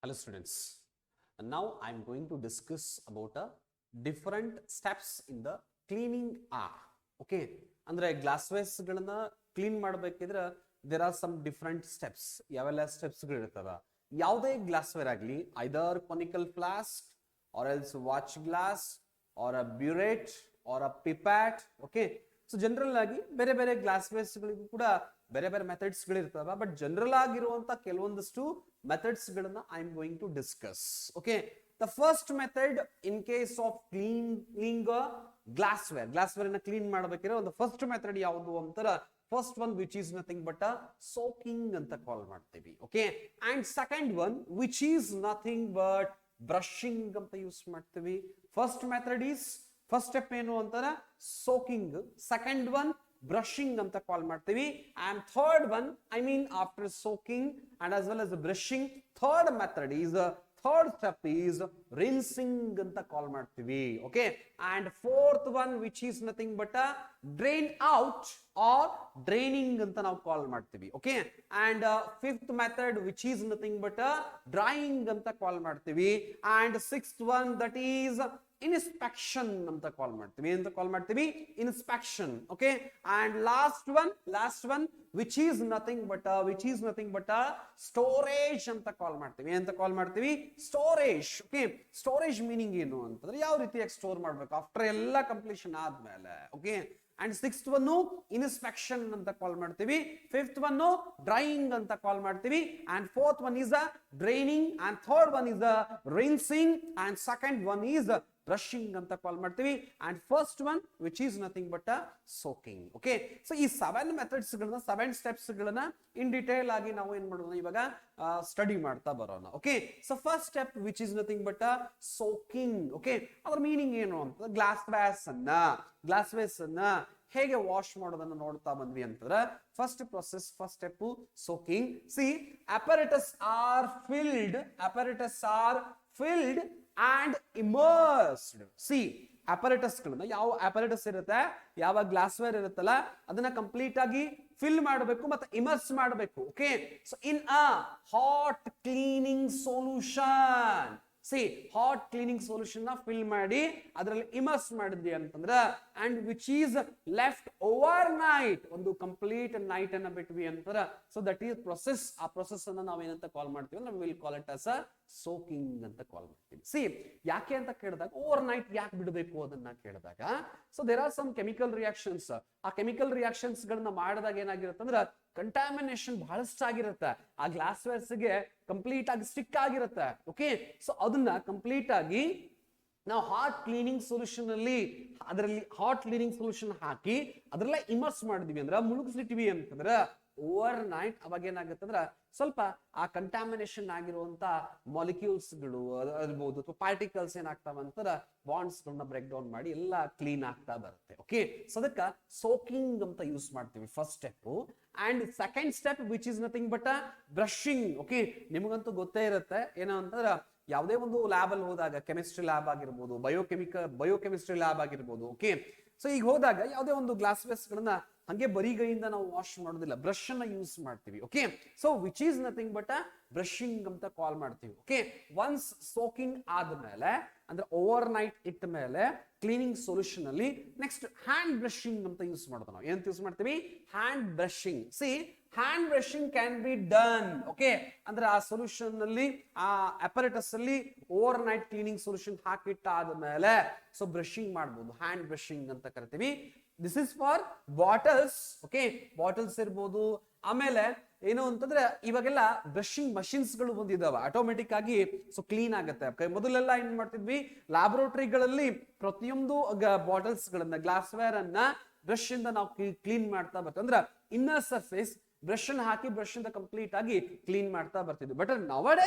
Hello students, and now I am going to discuss about different steps in the cleaning are. Okay, ಅಂದ್ರೆ glasswares ಗಳನ್ನ clean ಮಾಡಬೇಕಿದ್ರೆ there are some different steps. ಯಾವೆಲ್ಲ steps ಗಳು ಇರ್ತವೆ? ಯಾವುದೇ glassware ಆಗಲಿ, either conical flask or else watch glass or a burette or a pipette. Okay, so general ಆಗಿ ಬೇರೆ ಬೇರೆ ಗ್ಲಾಸ್ವೇರ್ಸ್ ಗಳಿಗೂ ಕೂಡ ಬೇರೆ ಬೇರೆ ಮೆಥಡ್ಸ್ ಗಳು ಇರ್ತವೆ. ಬಟ್ ಜನರಲ್ ಆಗಿರುವಂತ ಕೆಲವೊಂದಷ್ಟು ಮೆಥಡ್ಸ್ ಗಳನ್ನ I am going to discuss. Okay, the first method in case of cleaning glassware ಅನ್ನ ಕ್ಲೀನ್ ಮಾಡಬೇಕಿರೋ ಒಂದು ಫಸ್ಟ್ ಮೆಥಡ್ ಯಾವುದು ಅಂತಾರ, first one which is nothing but soaking ಅಂತ ಕಾಲ್ ಮಾಡ್ತೀವಿ. Okay, and second one which is nothing but brushing ಅಂತ use ಮಾಡ್ತೀವಿ. First method is first step ಏನು ಅಂತಾರ ಸೋಕಿಂಗ್, ಸೆಕೆಂಡ್ ಒನ್ brushing ಅಂತ ಕಾಲ್ ಮಾಡ್ತೀವಿ, and third one I mean after soaking and as well as brushing, third method is third step is rinsing ಅಂತ call ಮಾಡ್ತೀವಿ. Okay, and fourth one which is nothing but a drain out or draining ಅಂತ ನಾವು ಕಾಲ್ ಮಾಡ್ತೀವಿ. Okay, and fifth method which is nothing but a drying ಅಂತ call ಮಾಡ್ತೀವಿ, and sixth one that is inspection ಅಂತ call ಮಾಡ್ತೀವಿ. ಅಂತ call ಮಾಡ್ತೀವಿ inspection. Okay, and last one which is nothing but storage ಅಂತ ಕಾಲ್ ಮಾಡ್ತೀವಿ. ಅಂತ ಕಾಲ್ ಮಾಡ್ತೀವಿ storage. Okay, storage meaning ಏನು ಅಂತಂದ್ರೆ ಯಾವ ರೀತಿಯಾಗಿ ಸ್ಟೋರ್ ಮಾಡಬೇಕು ಆಫ್ಟರ್ ಎಲ್ಲ ಕಂಪ್ಲೀಷನ್ ಆದ್ಮೇಲೆ. Okay, and sixth one inspection ಅಂತ ಕಾಲ್ ಮಾಡ್ತೀವಿ, ಫಿಫ್ತ್ ಒನ್ ಡ್ರೈಯಿಂಗ್ ಅಂತ ಕಾಲ್ ಮಾಡ್ತೀವಿ, and fourth one is draining, and third one is rinsing, and second one is brushing ಅಂತ ಕಾಲ್ ಮಾಡ್ತೀವಿ, and first one which is nothing but soaking. Okay, so ಈ 7 methods ಗಳನ್ನ 7 steps ಗಳನ್ನ in detail ಆಗಿ ನಾವು ಏನ್ ಮಾಡೋಣ ಇವಾಗ ಸ್ಟಡಿ ಮಾಡ್ತಾ ಬರೋಣ. Okay, so first step which is nothing but soaking. Okay, ಅದ್ರ ಮೀನಿಂಗ್ ಏನು ಅಂತ ಗ್ಲಾಸ್ ವೇಸ್ ಅನ್ನ ಹೇಗೆ ವಾಶ್ ಮಾಡೋದನ್ನ ನೋಡ್ತಾ ಬಂದ್ವಿ ಅಂತಂದ್ರೆ first step soaking. C apparatus are filled and immersed. See, apparatus ಗಳನ್ನ ಯಾವ apparatus ಇರುತ್ತೆ, ಯಾವ ಗ್ಲಾಸ್ವೇರ್ ಇರುತ್ತಲ್ಲ ಅದನ್ನ ಕಂಪ್ಲೀಟ್ ಆಗಿ ಫಿಲ್ ಮಾಡಬೇಕು ಮತ್ತೆ ಇಮರ್ಸ್ ಮಾಡಬೇಕು. Okay, so in a hot cleaning solution. C, hot cleaning solution ನ ಫಿಲ್ ಮಾಡಿ ಅದರಲ್ಲಿ ಇಮರ್ಸ್ ಮಾಡಿದ್ವಿ ಅಂತಂದ್ರೆ and which is left over night, ಒಂದು ಕಂಪ್ಲೀಟ್ ನೈಟ್ ಅನ್ನ ಬಿಟ್ವಿ ಅಂತಾರೆ. So that is process. ಆ ಪ್ರೊಸೆಸ್ ಅನ್ನ ನಾವು ಏನಂತ ಕಾಲ್ ಮಾಡ್ತೀವಿ, ನಾವು will call it as soaking ಅಂತ ಕಾಲ್ ಮಾಡ್ತೀವಿ. ಸಿ, ಯಾಕೆ ಅಂತ ಕೇಳಿದಾಗ ಓವರ್ ನೈಟ್ ಯಾಕೆ ಬಿಡಬೇಕು ಅದನ್ನ ಕೇಳಿದಾಗ, so there are some chemical reactions. ಆ ಕೆಮಿಕಲ್ ರಿಯಾಕ್ಷನ್ಸ್ ಗಳನ್ನ ಮಾಡಿದಾಗ ಏನಾಗಿರುತ್ತೆ ಅಂದ್ರೆ ಕಂಟಾಮಿನೇಷನ್ ಬಹಳಷ್ಟು ಆಗಿರುತ್ತೆ, ಆ ಗ್ಲಾಸ್ವೇರ್ಸ್ ಗೆ ಕಂಪ್ಲೀಟ್ ಆಗಿ ಸ್ಟಿಕ್ ಆಗಿರುತ್ತೆ. ಓಕೆ, ಸೊ ಅದನ್ನ ಕಂಪ್ಲೀಟ್ ಆಗಿ ನಾವು ಹಾಟ್ ಕ್ಲೀನಿಂಗ್ ಸೊಲ್ಯೂಷನ್ ಅಲ್ಲಿ ಅದರಲ್ಲಿ ಹಾಟ್ ಕ್ಲೀನಿಂಗ್ ಸೊಲ್ಯೂಷನ್ ಹಾಕಿ ಅದ್ರಲ್ಲೇ ಇಮರ್ಸ್ ಮಾಡಿದ್ವಿ ಅಂದ್ರೆ ಮುಳುಗಿಸ್ಲಿಟ್ವಿ ಅಂತಂದ್ರೆ ಓವರ್ ನೈಟ್ ಅವಾಗ ಏನಾಗುತ್ತೆ ಅಂದ್ರೆ ಸ್ವಲ್ಪ ಆ ಕಂಟಾಮಿನೇಷನ್ ಆಗಿರುವಂತ ಮಾಲಿಕ್ಯೂಲ್ಸ್ ಗಳು ಇರ್ಬೋದು ಅಥವಾ ಪಾರ್ಟಿಕಲ್ಸ್ ಏನಾಗ್ತಾವ ಅಂತಾರೆ ಬಾಂಡ್ಸ್ ಗಳನ್ನ ಬ್ರೇಕ್ ಡೌನ್ ಮಾಡಿ ಎಲ್ಲ ಕ್ಲೀನ್ ಆಗ್ತಾ ಬರುತ್ತೆ. ಓಕೆ, ಸೊ ಅದಕ್ಕೆ ಸೋಕಿಂಗ್ ಅಂತ ಯೂಸ್ ಮಾಡ್ತೀವಿ first step. And second step which is nothing but brushing. Okay, ನಿಮಗಂತೂ ಗೊತ್ತೇ ಇರುತ್ತೆ ಏನೋ ಅಂತಂದ್ರೆ ಯಾವುದೇ ಒಂದು ಲ್ಯಾಬ್ ಅಲ್ಲಿ ಹೋದಾಗ ಕೆಮಿಸ್ಟ್ರಿ ಲ್ಯಾಬ್ ಆಗಿರ್ಬೋದು, ಬಯೋಕೆಮಿಸ್ಟ್ರಿ ಲ್ಯಾಬ್ ಆಗಿರ್ಬೋದು. ಓಕೆ, ಸೊ ಈಗ ಹೋದಾಗ ಯಾವುದೇ ಒಂದು ಗ್ಲಾಸ್ವೇರ್ಸ್ ಗಳನ್ನ ಹಂಗೆ ಬರಿಗೈಯಿಂದ ನಾವು ವಾಶ್ ಮಾಡೋದಿಲ್ಲ, ಬ್ರಷ್ ಅನ್ನ ಯೂಸ್ ಮಾಡ್ತೀವಿ. Okay, so which is nothing but brushing ಅಂತ ಕಾಲ್ ಮಾಡ್ತೀವಿ. ಓಕೆ, ಒನ್ಸ್ ಸೋಕಿಂಗ್ ಆದ್ಮೇಲೆ ಅಂದ್ರೆ ಓವರ್ ನೈಟ್ ಇಟ್ಟ ಮೇಲೆ ಕ್ಲೀನಿಂಗ್ ಸೊಲ್ಯೂಷನ್ ಅಲ್ಲಿ ನೆಕ್ಸ್ಟ್ ಹ್ಯಾಂಡ್ ಬ್ರಷಿಂಗ್ ಅಂತ ಯೂಸ್ ಮಾಡೋದು. ನಾವು ಏನಂತ ಯೂಸ್ ಮಾಡ್ತೀವಿ, hand brushing. See, hand brushing can be done. Okay, ಅಂದ್ರೆ ಆ ಸೊಲ್ಯೂಷನ್ ಅಲ್ಲಿ ಆ ಅಪರೇಟಸ್ ಅಲ್ಲಿ ಓವರ್ ನೈಟ್ ಕ್ಲೀನಿಂಗ್ ಸೊಲ್ಯೂಷನ್ ಹಾಕಿಟ್ಟಾದ್ಮೇಲೆ ಸೊ ಬ್ರಷಿಂಗ್ ಮಾಡ್ಬೋದು, ಹ್ಯಾಂಡ್ ಬ್ರಷಿಂಗ್ ಅಂತ ಕರಿತೀವಿ. This is for bottles. Okay, bottles ಇರ್ಬೋದು. ಆಮೇಲೆ ಏನು ಅಂತಂದ್ರೆ ಇವಾಗೆಲ್ಲ ಬ್ರಷಿಂಗ್ ಮಷಿನ್ಸ್ ಗಳು ಬಂದಿದ್ದಾವೆ ಆಟೋಮೆಟಿಕ್ ಆಗಿ, ಸೊ ಕ್ಲೀನ್ ಆಗುತ್ತೆ. ಮೊದಲೆಲ್ಲ ಏನ್ ಮಾಡ್ತಿದ್ವಿ, ಲ್ಯಾಬೊರೇಟರಿಗಳಲ್ಲಿ ಪ್ರತಿಯೊಂದು ಬಾಟಲ್ಸ್ ಗಳನ್ನ ಗ್ಲಾಸ್ವೇರ್ ಅನ್ನ ಬ್ರಷ್ ಇಂದ ನಾವು ಕ್ಲೀನ್ ಮಾಡ್ತಾ ಬರ್ತೀವಿ. ಅಂದ್ರೆ ಇನ್ನರ್ ಸರ್ಫೇಸ್ ಬ್ರಷ್ ಅನ್ನ ಹಾಕಿ ಬ್ರಷ್ ಇಂದ ಕಂಪ್ಲೀಟ್ ಆಗಿ ಕ್ಲೀನ್ ಮಾಡ್ತಾ ಬರ್ತಿದ್ವಿ. ಬಟ್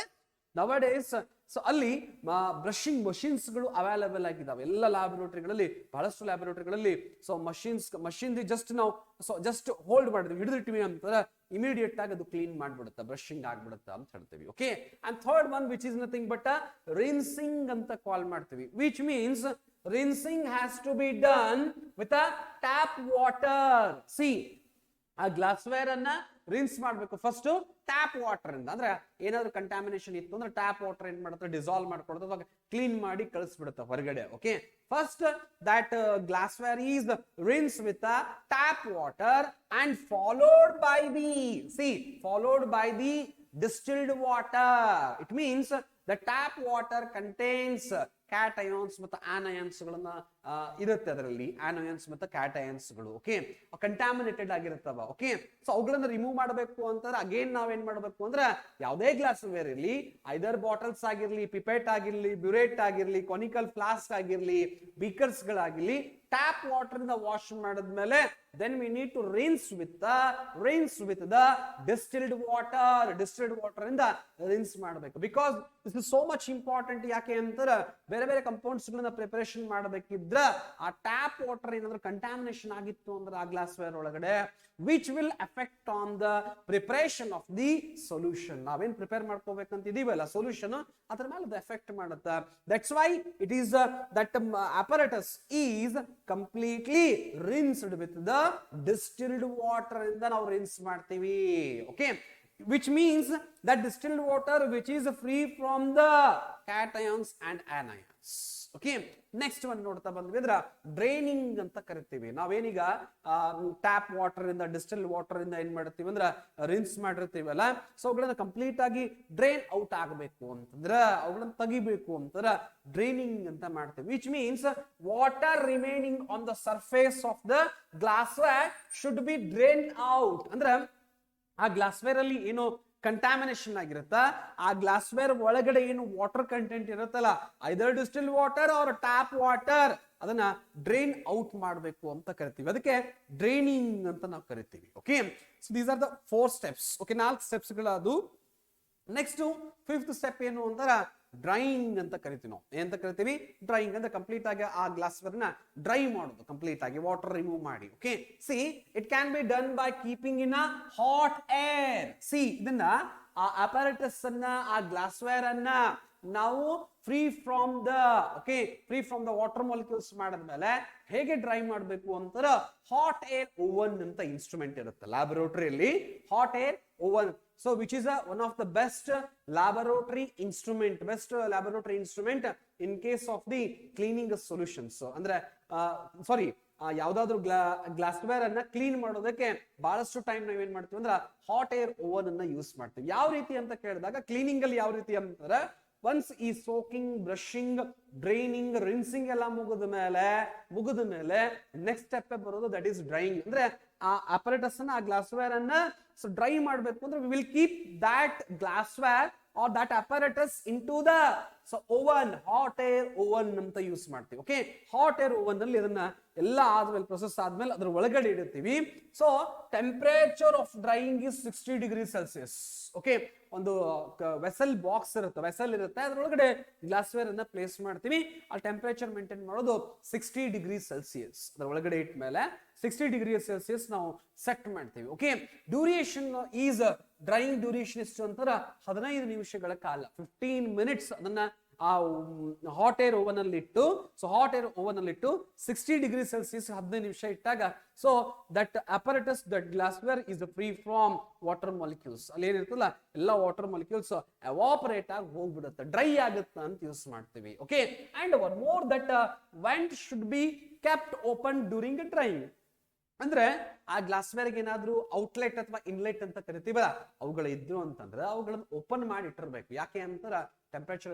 ನವಡೇಸ್ ಸೊ ಅಲ್ಲಿ ಬ್ರಷಿಂಗ್ ಮಷಿನ್ಸ್ ಗಳು ಅವೈಲೇಬಲ್ ಆಗಿದ್ದಾವೆ ಎಲ್ಲ ಲ್ಯಾಬೊರೇಟರಿಗಳಲ್ಲಿ, ಬಹಳಷ್ಟು ಲ್ಯಾಬೊರೇಟರಿಗಳಲ್ಲಿ. ಸೊ ಮಷಿನ್ ಜಸ್ಟ್ ನಾವು ಜಸ್ಟ್ ಹೋಲ್ಡ್ ಮಾಡಿದ್ವಿ, ಹಿಡಿದಿಟ್ವಿ ಅಂತಾರೆ ಇಮಿಡಿಯೇಟ್ ಆಗಿ ಅದು ಕ್ಲೀನ್ ಮಾಡ್ಬಿಡುತ್ತೆ, ಬ್ರಷಿಂಗ್ ಆಗ್ಬಿಡುತ್ತೆ ಅಂತ ಹೇಳ್ತೀವಿ. Okay, and third one which is nothing but rinsing ಅಂತ ಕಾಲ್ ಮಾಡ್ತೀವಿ, which means rinsing has to be done with a tap water. See, ಆ ಗ್ಲಾಸ್ವೇರ್ ಅನ್ನ ರಿನ್ಸ್ ಮಾಡಬೇಕು ಫಸ್ಟ್ ಟ್ಯಾಪ್ ವಾಟರ್ ಇಂದ. ಅಂದ್ರೆ ಏನಾದ್ರು ಕಂಟಾಮಿನೇಷನ್ ಇತ್ತು ಅಂದ್ರೆ ಟ್ಯಾಪ್ ವಾಟರ್ ಏನ್ ಮಾಡುತ್ತೆ, ಡಿಸಾಲ್ವ್ ಮಾಡ್ಕೊಡುತ್ತೆ ಅಥವಾ ಕ್ಲೀನ್ ಮಾಡಿ ಕಳಿಸ್ಬಿಡುತ್ತೆ ಹೊರಗಡೆ. Okay, first that glassware is rinsed with the tap water and followed by the distilled water. It means the tap water contains cations ಮತ್ತು anions ಗಳನ್ನ ಇರುತ್ತೆ, ಅದರಲ್ಲಿ anions ಮತ್ತು cations ಗಳು. ಓಕೆ, ಕಂಟಾಮಿನೇಟೆಡ್ ಆಗಿರುತ್ತವ. ಓಕೆ, ಸೊ ಅವುಗಳನ್ನ ರಿಮೂವ್ ಮಾಡಬೇಕು ಅಂತಂದ್ರೆ ಅಗೇನ್ ನಾವೇನ್ ಮಾಡಬೇಕು ಅಂದ್ರೆ ಯಾವುದೇ ಗ್ಲಾಸ್ ವೇರ್ ಇರಲಿ, ಐದರ್ ಬಾಟಲ್ಸ್ ಆಗಿರ್ಲಿ, ಪಿಪೆಟ್ ಆಗಿರ್ಲಿ, ಬ್ಯೂರೇಟ್ ಆಗಿರ್ಲಿ, ಕೊನಿಕಲ್ ಫ್ಲಾಸ್ಕ್ ಆಗಿರ್ಲಿ, ಬೀಕರ್ಸ್ ಗಳಾಗಿರ್ಲಿ, ಟ್ಯಾಪ್ ವಾಟರ್ ಇಂದ ವಾಶ್ ಮಾಡಿದ್ಮೇಲೆ then we need to rinse with the distilled water ಇಂದ rinse ಮಾಡಬೇಕು. Because this is so much important. ಯಾಕೆ ಅಂತಾರೆ ಬೇರೆ ಬೇರೆ ಕಂಪೌಂಡ್ಸ್ ಗಳನ್ನ ಪ್ರಿಪರೇಷನ್ ಮಾಡಬೇಕಿದ್ರ ಆ ಟ್ಯಾಪ್ ವಾಟರ್ ಏನಾದ್ರೂ ಕಂಟಾಮಿನೇಷನ್ ಆಗಿತ್ತು ಅಂದ್ರೆ ಆ ಗ್ಲಾಸ್ ವೇರ್ ಒಳಗಡೆ which will affect on the preparation of the solution. ನಾವೇನ್ ಪ್ರಿಪೇರ್ ಮಾಡ್ಕೋಬೇಕಂತ ಇದೀವಲ್ಲ ಸೊಲ್ಯೂಷನ್, ಅದ್ರ ಮೇಲೆ ಅದು ಎಫೆಕ್ಟ್ ಮಾಡುತ್ತೆ. That's why it is that apparatus is completely rinsed with the distilled water ಇಂದ ನಾವು rinse ಮಾಡ್ತೀವಿ. Okay, which means that distilled water which is free from the cations and anions. Okay, next ಒಂದು ನೋಡ್ತಾ ಬಂದ್ವಿ ಅಂದ್ರೆ draining ಅಂತ ಕರಿತೀವಿ. ನಾವೇನೀಗ tap water ಇಂದ ಡಿಸ್ಟಿಲ್ ವಾಟರ್ ಇಂದ ಏನ್ ಮಾಡ್ತೀವಿ ಅಂದ್ರೆ ರಿನ್ಸ್ ಮಾಡಿರ್ತೀವಲ್ಲ, ಸೊ ಅವುಗಳನ್ನ ಕಂಪ್ಲೀಟ್ ಆಗಿ ಡ್ರೈನ್ ಔಟ್ ಆಗಬೇಕು ಅಂತಂದ್ರೆ ಅವುಗಳನ್ನ ತೆಗಿಬೇಕು ಅಂತಂದ್ರೆ ಡ್ರೈನಿಂಗ್ ಅಂತ ಮಾಡ್ತೀವಿ. Which means water remaining on the surface of the glassware should B drain out. ಅಂದ್ರೆ ಆ ಗ್ಲಾಸ್ವೇರ್ ಅಲ್ಲಿ ಏನು ಕಂಟಾಮಿನೇಷನ್ ಆಗಿರುತ್ತ, ಆ ಗ್ಲಾಸ್ವೇರ್ ಒಳಗಡೆ ಏನು ವಾಟರ್ ಕಂಟೆಂಟ್ ಇರುತ್ತಲ್ಲ, either distil water or tap water, ಅದನ್ನ ಡ್ರೈನ್ ಔಟ್ ಮಾಡಬೇಕು ಅಂತ ಕರಿತೀವಿ. ಅದಕ್ಕೆ ಡ್ರೈನಿಂಗ್ ಅಂತ ನಾವು ಕರಿತೀವಿ. Okay, so these are the 4 steps. Okay, 4 steps ಗಳದು. ನೆಕ್ಸ್ಟ್ 5th ಸ್ಟೆಪ್ ಏನು ಅಂತಾರ ಡ್ರೈಯಿಂಗ್ ಅಂತ ಕರಿತೀವಿ. ನಾವು ಏನಂತ ಕರಿತೀವಿ, ಡ್ರೈಯಿಂಗ್ ಅಂದ್ರೆ ಕಂಪ್ಲೀಟ್ ಆಗಿ ಆ ಗ್ಲಾಸ್ವೇರ್ ನ ಡ್ರೈ ಮಾಡೋದು, ಕಂಪ್ಲೀಟ್ ಆಗಿ ವಾಟರ್ ರಿಮೂವ್ ಮಾಡಿ. Okay, see it can be done by keeping in a hot air. See ಇದನ್ನ ಆ ಅಪಾರಟಸ್ ಅನ್ನ, ಆ ಗ್ಲಾಸ್ವೇರ್ ಅನ್ನ ನಾವು free from the water molecules ಮಾಡಿದ್ಮೇಲೆ ಹೇಗೆ ಡ್ರೈ ಮಾಡಬೇಕು ಅಂತಾರ ಹಾಟ್ ಏರ್ ಓವನ್ ಅಂತ ಇನ್ಸ್ಟ್ರೂಮೆಂಟ್ ಇರುತ್ತೆ ಲ್ಯಾಬೊರೇಟರಿಯಲ್ಲಿ, hot air oven. So which is one of the best laboratory instrument in case of the cleaning solutions. ಅಂದ್ರೆ ಸಾರಿ, ಯಾವ್ದಾದ್ರು ಗ್ಲಾಸ್ವೇರ್ ಅನ್ನ ಕ್ಲೀನ್ ಮಾಡೋದಕ್ಕೆ ಬಹಳಷ್ಟು ಟೈಮ್ ನಾವೇನ್ ಮಾಡ್ತೀವಿ ಅಂದ್ರೆ ಹಾಟ್ ಏರ್ ಓವನ್ ಅನ್ನ ಯೂಸ್ ಮಾಡ್ತೀವಿ. ಯಾವ ರೀತಿ ಅಂತ ಕೇಳಿದಾಗ ಕ್ಲೀನಿಂಗ್ ಅಲ್ಲಿ ಯಾವ ರೀತಿ ಅಂತಂದ್ರೆ ಒನ್ಸ್ ಈ ಸೋಕಿಂಗ್, ಬ್ರಷಿಂಗ್, ಡ್ರೈನಿಂಗ್, ರಿನ್ಸಿಂಗ್ ಎಲ್ಲ ಮುಗಿದ ಮೇಲೆ ನೆಕ್ಸ್ಟ್ ಸ್ಟೆಪ್ ಬರೋದು ದಟ್ ಈಸ್ ಡ್ರೈಯಿಂಗ್. ಅಂದ್ರೆ ಆ ಅಪರೇಟಸ್ ಅನ್ನ, ಆ ಗ್ಲಾಸ್ವೇರ್ ಅನ್ನ ಡ್ರೈ ಮಾಡ್ಬೇಕು ಅಂದ್ರೆ we will keep that glassware or that apparatus into the oven, hot air oven ಅಂತ ಯೂಸ್ ಮಾಡ್ತೀವಿ. ಓಕೆ, ಹಾಟ್ ಏರ್ ಓವನ್ ಅಲ್ಲಿ ಅದನ್ನ ಎಲ್ಲ ಆದ್ಮೇಲೆ ಪ್ರೊಸೆಸ್ ಆದ್ಮೇಲೆ ಅದ್ರ ಒಳಗಡೆ ಇಡ್ತೀವಿ. So temperature of drying is 60 degree Celsius. Okay, ಒಂದು ವೆಸಲ್ ಬಾಕ್ಸ್ ಇರುತ್ತೆ, ಅದ್ರೊಳಗಡೆ ಗ್ಲಾಸ್ವೇರ್ ಅನ್ನ ಪ್ಲೇಸ್ ಮಾಡ್ತೀವಿ. ಆ ಟೆಂಪರೇಚರ್ ಮೇಂಟೈನ್ ಮಾಡೋದು 60 ಡಿಗ್ರಿ ಸೆಲ್ಸಿಯಸ್. ಅದ್ರ ಒಳಗಡೆ ಇಟ್ಮೇಲೆ 60 ಡಿಗ್ರಿ ಸೆಲ್ಸಿಯಸ್ ನಾವು ಸೆಟ್ ಮಾಡ್ತೀವಿ. Okay, duration is drying duration ಎಷ್ಟು ಅಂತಾರೆ 15 ನಿಮಿಷಗಳ ಕಾಲ, 15 ಮಿನಿಟ್ಸ್ ಅದನ್ನ ಆ ಹಾಟ್ ಏರ್ ಓವನ್ ಅಲ್ಲಿ ಇಟ್ಟು, ಸೊ ಹಾಟ್ ಏರ್ ಓವನ್ ಅಲ್ಲಿ ಇಟ್ಟು 60 ಡಿಗ್ರಿ ಸೆಲ್ಸಿಯಸ್ 15 ನಿಮಿಷ ಇಟ್ಟಾಗ so that apparatus, that glassware is free from water molecules. ಅಲ್ಲಿ ಏನಿರ್ತಲ್ಲ ಎಲ್ಲ ವಾಟರ್ ಮಾಲಿಕ್ಯೂಲ್ಸ್ ಎವಾಪರೇಟ್ ಆಗಿ ಹೋಗ್ಬಿಡುತ್ತೆ, ಡ್ರೈ ಆಗುತ್ತೆ ಅಂತ ಯೂಸ್ ಮಾಡ್ತೀವಿ. Okay, and one more that vent should be kept open during drying. ಅಂದ್ರೆ ಆ ಗ್ಲಾಸ್ವೇರ್ಗೆ ಏನಾದ್ರೂ ಔಟ್ಲೆಟ್ ಅಥವಾ ಇನ್ಲೆಟ್ ಅಂತ ಕರಿತೀವಲ್ಲ, ಅವುಗಳು ಇದ್ರು ಅಂತಂದ್ರೆ ಅವುಗಳನ್ನ ಓಪನ್ ಮಾಡಿ ಇಟ್ಟಿರ್ಬೇಕು. ಯಾಕೆ ಅಂತಾರ ಟೆಂಪರೇಚರ್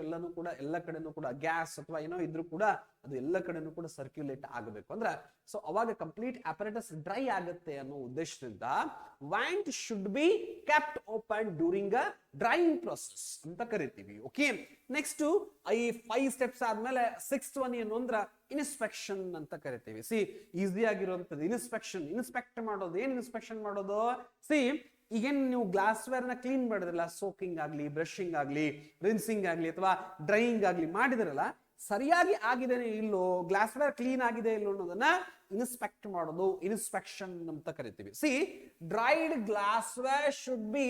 ಎಲ್ಲ ಕಡೆನೂ ಕೂಡ ಗ್ಯಾಸ್ ಅಥವಾ ಏನೋ ಇದ್ರೂ ಕೂಡ ಅದು ಎಲ್ಲ ಕಡೆನೂ ಕೂಡ ಸರ್ಕ್ಯುಲೇಟ್ ಆಗಬೇಕು. ಅಂದ್ರೆ ಸೊ ಅವಾಗ ಕಂಪ್ಲೀಟ್ ಅಪರೇಟಸ್ ಡ್ರೈ ಆಗುತ್ತೆ ಅನ್ನೋ ಉದ್ದೇಶದಿಂದ ವ್ಯಾಂಟ್ should be kept open during a drying process ಅಂತ ಕರಿತೀವಿ. ಓಕೆ, ನೆಕ್ಸ್ಟ್ ಈ 5 ಸ್ಟೆಪ್ಸ್ ಆದ್ಮೇಲೆ 6th ಒನ್ ಏನು ಅಂದ್ರೆ ಇನ್ಸ್ಪೆಕ್ಷನ್ ಅಂತ ಕರಿತೀವಿ. ಸಿ ಈಸಿ ಆಗಿರುವಂತದ್ದು ಇನ್ಸ್ಪೆಕ್ಟ್ ಮಾಡೋದು. ಏನ್ ಇನ್ಸ್ಪೆಕ್ಷನ್ ಮಾಡೋದು? ಸಿ ಈಗೇನ್ ನೀವು ಗ್ಲಾಸ್ವೇರ್ ನ ಕ್ಲೀನ್ ಮಾಡಿದ್ರಲ್ಲ, ಸೋಕಿಂಗ್ ಆಗ್ಲಿ, ಬ್ರಷಿಂಗ್ ಆಗ್ಲಿ, ರಿನ್ಸಿಂಗ್ ಆಗ್ಲಿ ಅಥವಾ ಡ್ರೈಯಿಂಗ್ ಆಗ್ಲಿ ಮಾಡಿದ್ರಲ್ಲ, ಸರಿಯಾಗಿ ಆಗಿದೆನೋ ಇಲ್ಲೋ, ಗ್ಲಾಸ್ವೇರ್ ಕ್ಲೀನ್ ಆಗಿದೆ ಇಲ್ಲೋ ಅನ್ನೋದನ್ನ ಇನ್ಸ್ಪೆಕ್ಟ್ ಮಾಡೋದು ಇನ್ಸ್ಪೆಕ್ಷನ್ ಅಂತ ಕರಿತೀವಿ. C dried glassware should be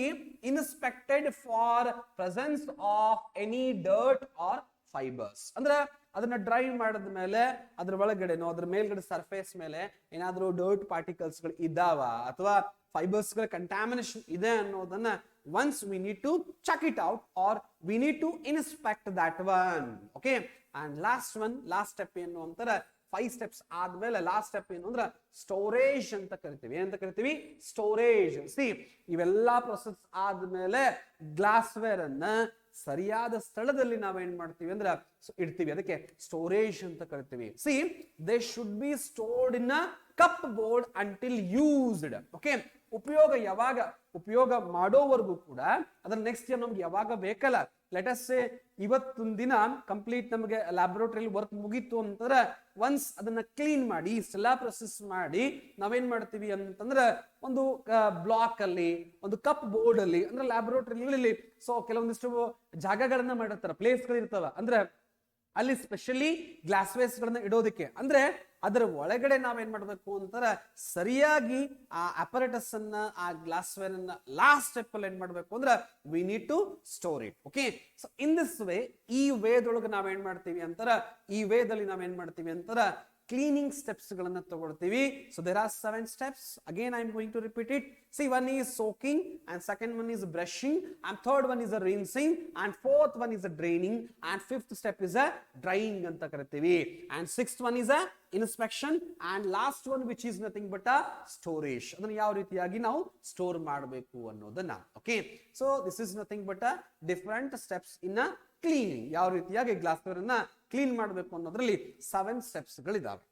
inspected for presence of any dirt or fibres. ಅಂದ್ರೆ ಅದನ್ನ ಡ್ರೈ ಮಾಡಿದ ಮೇಲೆ ಅದ್ರ ಒಳಗಡೆನೋ ಅದ್ರ ಮೇಲ್ಗಡೆ ಸರ್ಫೇಸ್ ಮೇಲೆ ಏನಾದ್ರೂ ಡರ್ಟ್ ಪಾರ್ಟಿಕಲ್ಸ್ ಗಳು ಇದಾವ ಅಥವಾ ಫೈಬರ್ಸ್ ಗಳ ಕಂಟಾಮಿನೇಷನ್ ಇದೆ ಅನ್ನೋದನ್ನ once we need to check it out or we need to inspect that one. Okay, and last step ಏನು ಅಂತಾರೆ 5 steps ಆದ್ಮೇಲೆ ಲಾಸ್ಟ್ ಸ್ಟೆಪ್ ಏನು ಅಂದ್ರೆ ಸ್ಟೋರೇಜ್ ಅಂತ ಕರಿತೀವಿ. ಏನಂತ ಕರಿತೀವಿ? ಸ್ಟೋರೇಜ್. ಸಿ ಇವೆಲ್ಲಾ ಪ್ರೊಸೆಸ್ ಆದ್ಮೇಲೆ ಗ್ಲಾಸ್ವೇರ್ ಅನ್ನ ಸರಿಯಾದ ಸ್ಥಳದಲ್ಲಿ ನಾವೇನ್ ಮಾಡ್ತೀವಿ ಅಂದ್ರೆ ಇಡ್ತೀವಿ. ಅದಕ್ಕೆ ಸ್ಟೋರೇಜ್ ಅಂತ ಕರಿತೀವಿ. C they should be stored in a cup board until used. Okay, ಉಪಯೋಗ ಮಾಡೋವರೆಗೂ ಕೂಡ ಅದ್ರ ನೆಕ್ಸ್ಟ್ ಇಯರ್ ನಮ್ಗೆ ಯಾವಾಗ ಬೇಕಲ್ಲ, ಲೆಟಸ್ ಸೇ ಇವತ್ತೊಂದು ದಿನ ಕಂಪ್ಲೀಟ್ ನಮಗೆ ಲ್ಯಾಬೊರೇಟರಿಯಲ್ಲಿ ವರ್ಕ್ ಮುಗೀತು ಅಂತಂದ್ರೆ ಒನ್ಸ್ ಅದನ್ನ ಕ್ಲೀನ್ ಮಾಡಿ ಇಷ್ಟೆಲ್ಲ ಪ್ರೊಸೆಸ್ ಮಾಡಿ ನಾವೇನ್ ಮಾಡ್ತೀವಿ ಅಂತಂದ್ರೆ ಒಂದು ಬ್ಲಾಕ್ ಅಲ್ಲಿ ಒಂದು ಕಪ್ ಬೋರ್ಡ್ ಅಲ್ಲಿ ಅಂದ್ರೆ ಲ್ಯಾಬೊರೇಟರಿಯಲ್ಲಿ ಸೊ ಕೆಲವೊಂದಿಷ್ಟು ಜಾಗಗಳನ್ನ ಮಾಡಿರ್ತಾರೆ, ಪ್ಲೇಸ್ ಗಳು ಇರ್ತಾವ, ಅಂದ್ರೆ ಅಲ್ಲಿ ಸ್ಪೆಷಲಿ ಗ್ಲಾಸ್ವೇರ್ಸ್ ಗಳನ್ನ ಇಡೋದಕ್ಕೆ. ಅಂದ್ರೆ ಅದರ ಒಳಗಡೆ ನಾವೇನ್ ಮಾಡ್ಬೇಕು ಅಂತಾರೆ ಸರಿಯಾಗಿ ಆ ಅಪರೇಟಸ್ ಅನ್ನ ಆ ಗ್ಲಾಸ್ವೇರ್ ಅನ್ನ ಲಾಸ್ಟ್ ಸ್ಟೆಪ್ ಅಲ್ಲಿ ಏನ್ ಮಾಡ್ಬೇಕು ಅಂದ್ರೆ we need to store it. Okay, so in this way ಈ ವೇದೊಳಗೆ ನಾವೇನ್ ಮಾಡ್ತೀವಿ ಅಂತಾರ ಈ ವೇದಲ್ಲಿ ನಾವೇನ್ ಮಾಡ್ತೀವಿ ಅಂತಾರ ಕ್ಲೀನಿಂಗ್ ಸ್ಟೆಪ್ಸ್ ಗಳನ್ನ ತಗೊಳ್ತೀವಿ. So there are 7 steps. Again I am going to repeat it. See, one is soaking and second one is brushing and third one is a rinsing and fourth one is a draining and fifth step is a drying ಅಂತ ಕರಿತೀವಿ and sixth one is a inspection and last one which is nothing but a storage. ಅದನ್ನ ಯಾವ ರೀತಿಯಾಗಿ ನಾವು store ಮಾಡಬೇಕು ಅನ್ನೋದನ್ನ. Okay, so this is nothing but a different steps in a cleaning. ಯಾವ ರೀತಿಯಾಗಿ ಗ್ಲಾಸ್ವೇರ್ ಅನ್ನ ಕ್ಲೀನ್ ಮಾಡಬೇಕು ಅನ್ನೋದ್ರಲ್ಲಿ 7 steps ಗಳಿದಾವೆ.